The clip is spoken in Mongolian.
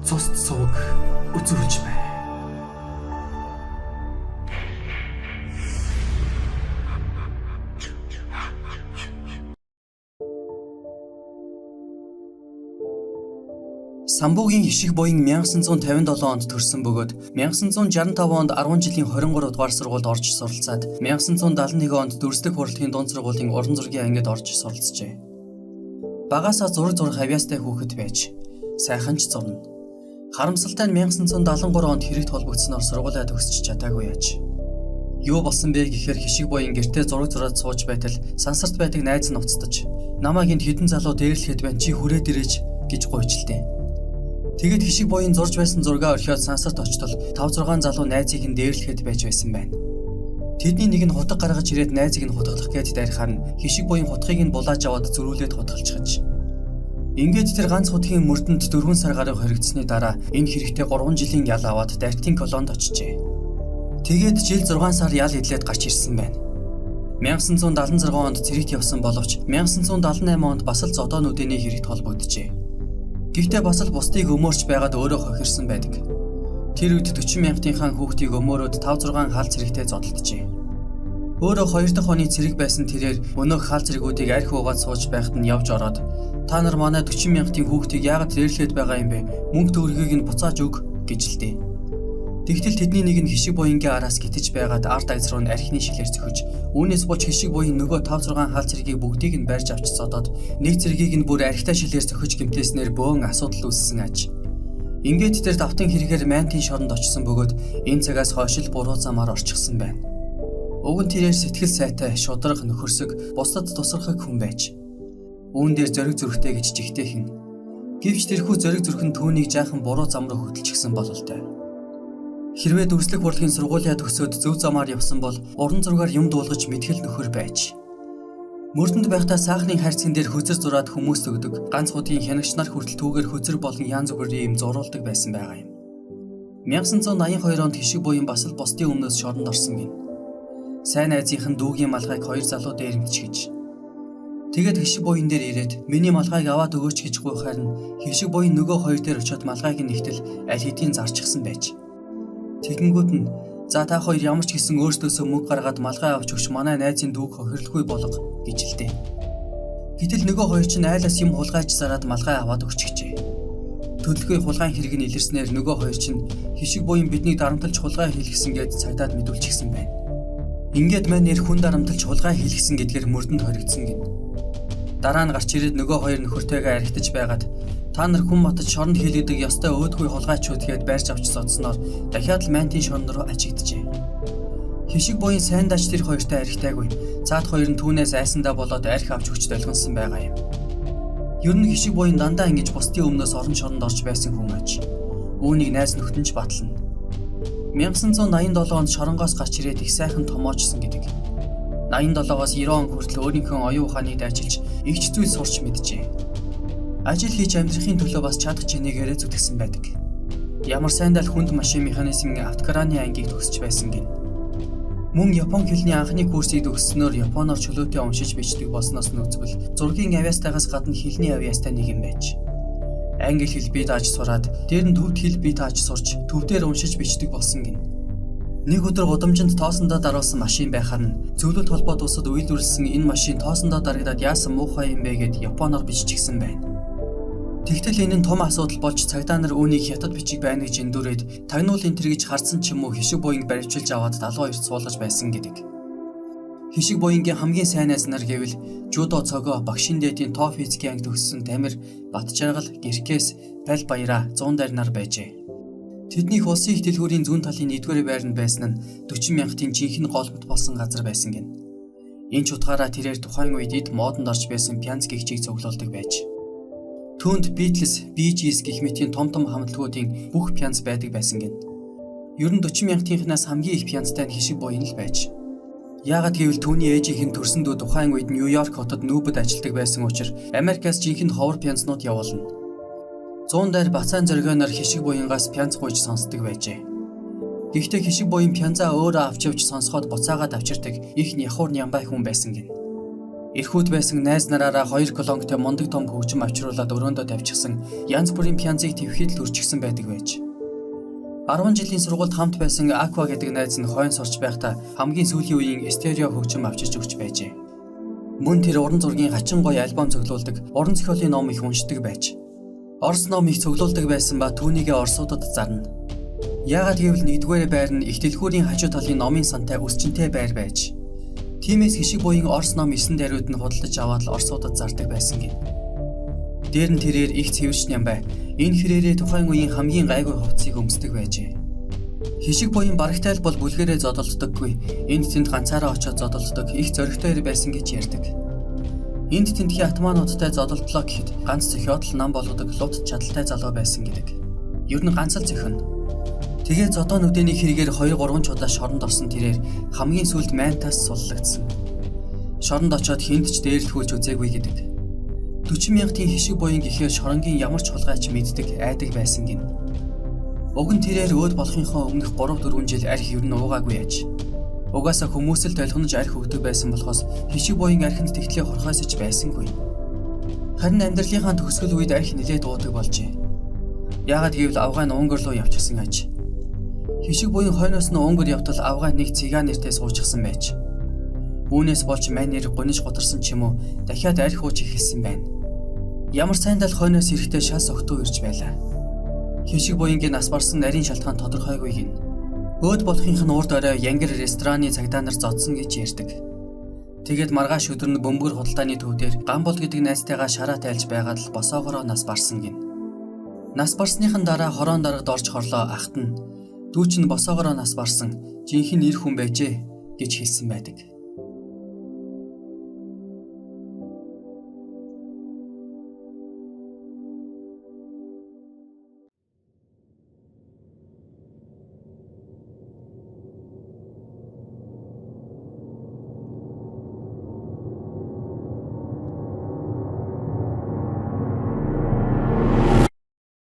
цусд сувг үзүүлж бай. Самбуугийн ишиг буян 1957 онд төрсэн бөгөөд 1965 онд 10 жилийн 23 дугаар сургуульд орж суралцаад 1971 онд дүрслэх хурлын дунд сургуулийн уран зургийн ангид орж суралцжээ. Багаасаа зураг зурах авьяастай хүүхэд байж сайхан ч зурна. Харамсалтай нь 1973 онд хэрэгт холбогдсноор сургуулаа төгсч чадаагүй яаж. Юу болсон бэ гэхээр хишиг буян гэртээ зураг зураад сууж байтал сансарт байдаг найз нь уцтаж намайг энд хідэн залуу дээрлэхэд байна чи хүрээд ирээч гэж гуйжлээ. Тэгэд хишиг буян зурж байсан зургаа орхиод сансарт очтол 5-6 залуу найзыг нь дээрлэхэд байж байсан байна. Тэдний нэг нь хутга гаргаж ирээд найзыг нь хутгалах гээд дайрахаар нь хишиг буян хутгийг нь булааж аваад зөрүүлээд хутгалчихж. Ингээд тэр ганц хутгийн мөрдөнд 4 сар гаруй хоригдсны дараа энэ хэрэгтэй 3 жилийн ял аваад дайртын колонд очижээ. Тэгээд жил 6 сар ял идлээд гарч ирсэн байна. 1976 онд цэрэгт явсан боловч 1978 онд бас л зодоонуудын хэрэгт холбогджээ. Гэхдээ бас л бусдыг өмөрч байгаад өөрөө хохирсон байдаг. Тэр үед 40 мянгатынхаа хүүхдийг өмөрөөд 5-6 хаал цэрэгтэй зодтолджээ. Өөрөө 2 дахь оны цэрэг байсан тэрээр өнөөх хаал цэрэгүүдийг арх уугаад сууж байхад нь явж ороод та нар манай 40 мянгатын хүүхдийг яагаад дээрлээд байгаа юм бэ? Мөнгө төгрөгийг нь буцааж өг гэж хэлдэг. Тэгтэл тэдний нэг нь хишиг буянгийн араас гитэж байгаад ард агз руу архины шилээр зөхөж үүнээс болж хишиг буян нөгөө 5-6 хаал цэрэгийг бүгдийг нь барьж авч цодоод нэг цэрэгийг нь бүр архитай шилээр зөхөж гэмтээснээр бөөн асуудал үүссэн аж. Ингээд тэр давтан хэрэгээр Мантийн шоронд очсон бөгөөд энэ цагаас хойш л буруу замаар орчихсон байна. Уг нь тэрээр сэтгэл сайтай, шударга, нөхөрсөг, бусдад тусархаг хүн байж. Үүн дээр зориг зүрхтэй гэж жигтэйхэн. Гэвч тэрхүү зориг зүрх нь түүнийг жаахан буруу зам руу хөдөлчихсөн бололтой. Хэрвээ дүрслэх хурлын сургуулиа төгсөөд зөв замаар явсан бол уран зургаар юм дуулгаж мэдгэл нөхөр байж. Мөрдөнд байхдаа саахны хайрцагн дээр хөзөр зураад хүмүүст өгдөг, ганц хуудын хянагч нар хүртэл түүгээр хөзөр болон янз бүрийн юм зурулдаг байсан байгаа юм. 1982 онд хишиг буян бас л бусдын өмнөөс шоронд орсон гин. Сайн найзынхан дүүгийн малгайг 2 залуу дээрэмдчихэж. Тэгээд хишиг буян дээр ирээд миний малгайг аваад өгөөч гэж гуйхаар нь хишиг буян нөгөө хоёр дээр очиод малгайг нь нэгтэл аль хэдийн зарчихсан байж. Тэгэнгүүт нь за та хоёр ямар ч гэсэн өөрсдөөсөө мөнгө гаргаад малгай авч өгч манай найзын дүүг хохирлохгүй болго гэж хэлдэг. Гэтэл нөгөө хоёр ч айлаас юм хулгайч зараад малгай аваад өгчихжээ. Төлөвлөгөө хулгайн хэрэг нь илэрснээр нөгөө хоёр ч хишиг буян биднийг дарамтлж хулгай хийлгэсэн гэж цагдаад мэдүүлчихсэн байна. Ингээд мань нэр хүн дарамтлж хулгай хийлгэсэн гэдгээр мөрдөнд хоригдсон гин. Дараа нь гарч ирээд нөгөө хоёр нөхөртэйгээ архитаж байгаад та нар хүн матж шоронд хийлгэдэг ёстой өөдгүй хулгайчуд гээд байрч авч содсноор дахиад л Мантийн шоронд руу ажигджээ. Хишиг буян сайн дач тэр хоёртой архитаагүй. Цаад хоёр нь түүнээс айсандаа болоод архи авч өгч долгонсон байгаа юм. Ер нь хишиг буян дандаа ингэж бусдын өмнөөс орон шоронд орж байсан хүн аж. Үүнийг найз нөхдөнд ч батлна. 1987 онд шоронгоос гарч ирээд их сайхан томоочсон гэдэг. 87-оос 90 он хүртэл өөрийнхөө оюун ухааныг дайчилж игч зүйл сурч мэджээ. Ажил хийж амьдрахын төлөө бас чадах чинээгээр зүтгэсэн байдаг. Ямар сайндаа л хүнд машин механизмын автокраны ангийг төгсөж байсан гин. Мөн Япон хэлний анхны курсыг төгсснөөр японоор чөлөөтэй уншиж бичдэг болсноос нөөцгөл зургийн авьяастайгаас гадна хэлний авьяастай нэг юм байж. Англи хэл бие дааж сураад дээр нь төвд хэл бие тааж сурч төвдөр уншиж бичдэг болсон гин. Нэг өдөр гудамжинд тоосондоо даруулсан машин байхаар нь зөвлөлт холбоод усад үйлдвэрлэсэн энэ машин тоосондоо дарагдаад яасан муухай юм бэ гэд японоор биччихсэн байна. Тэгтэл энэ нь том асуудал болж цагдаа нар үүнийг хятад бичиг байна гэж эндүрээд тагнуул энэ гэж харсан ч юм уу хишиг буян баривчилж аваад 72-т суулгаж байсан гэдэг. Хишиг буянгийн хамгийн сайн найз нар гэвэл жудо цогоо багшин дээдийн тоо физикийн анги төгссөн Тамир, Батжаргал, Гэркээс, Пал Баяра 100 дайр нар байжээ. Тэднийх улсын их дэлгүүрийн зүүн талын 1-р байранд байсан нь 40 мянгатын жинхэнэ голбот болсон газар байсан гин. Энэ ч утгаараа тэрээр тухайн үед эд модонд орж байсан пянц гихчийг цуглуулдаг байж. Түүнд Beatles, Bee Gees гэх мэтийн том хамтлагуудын бүх пянц байдаг байсан гин. Ер нь 40 мянгатынхнаас хамгийн их пянцтай нь хишиг буян л байж. Яагаад гэвэл түүний ээжийнх нь төрсөн дүү тухайн үед Нью-Йорк хотод нүүбэд ажилладаг байсан учраас Америкаас жинхэнэ ховор пянцнууд явуулна. 100 дайр бацаан зоргионоор хишиг буянгаас пянц гуйж сонсдог байжээ. Гэхдээ хишиг буян пянцаа өөрөө авч явж сонсоход буцаагаад авчирдаг их нягхуур нямбай хүн байсан гин. Эрхүүд байсан найз нараараа 2 колонктой мундаг том хөгжим авчруулад өрөөндөө тавьчихсан янз бүрийн пянзыг твхэд л үржигсэн байдаг байж. 10 жилийн сургуульд хамт байсан Аква гэдэг найз нь хойно сурч байхдаа хамгийн сүүлийн үеийн стерео хөгжим авчирч өгч байжээ. Мөн тэр уран зургийн хачин гоё альбом цуглуулдаг, уран зохиолын ном их уншдаг байж. Орос ном их цуглуулдаг байсан ба түүнийгээ орсуудад зарна. Яагаад гэвэл нэгдүгээр байр нь их дэлгүүрийн хажуу талын номын сантай өсчөнтэй байр байж. Тиймээс хишиг буян Орос ном 9 даруйд нь худалдаж аваад л орсуудад зардаг байсан гин. Дээр нь тэрээр их цэвэрч ням бай. Энэ хэрээрээ тухайн үеийн хамгийн гайгүй хувцсыг өмсдөг байжээ. Хишиг буян барагтай л бол бүлгэрээ зодолддоггүй. Энд тэнд ганцаараа очиод зодолддог их зөрөгтэй байсан гэж ярьдаг. Энд тентхийн атмануудтай зодолдлоо гэхэд ганц зохиод л нам болгодог лут чадaltaй залуу байсан гэдэг. Ер нь ганц л зохион. Тэгээ зодоо нүдэний хэрэгээр 2-3 удаа шоронд орсон тэрээр хамгийн сүүлд майнтаас суллагдсан. Шоронд очиод хинт ч дээрлэхүүлж үзээгүй гэдэг. 40,000-ийн хишиг буян гэхээр шоронгийн ямар ч хулгайч мэддэг айдаг байсан гин. Уг нь тэрээр өөд болохынхоо өмнөх 3-4 жил арх ер нь уугаагүй яж. Угаасаа хүмүүс л толгонож арх өгдөг байсан болохоос хишиг буян архинд тэгтлээ хорхоосч байсангүй. Харин амьдралынхаа төгсгөл үед арх нилээд уудаг болжээ. Яагаад гэвэл авгаа нь Унгар руу явчихсан аж. Хишиг буян хойноос нь Унгар явтал авгаа нэг циган нэртэй суучихсан байж. Үүнээс болж мань нэр гуниж гутарсан ч юм уу дахиад арх ууж эхэлсэн байна. Ямар сайндал хойноос ирэхдээ шалс огтуу ирж байлаа. Хишиг буянгийн нас барсан нарийн шалтгаан тодорхойгүй гин. Өөд болохынх нь урд орой Янгир рестораны цагдаа нар зодсон гэж ярьдаг. Тэгээд маргааш өдөр нь бөмбөр худалдааны төв дээр Гамбол гэдэг найзтайгаа шараа тайлж байгаад л босоогороо нас барсан гин. Нас барсныхан дараа хороон дарагд орж хорлоо ахт нь дүүч нь босоогороо нас барсан жинхэнэ эр хүн байжээ гэж хэлсэн байдаг.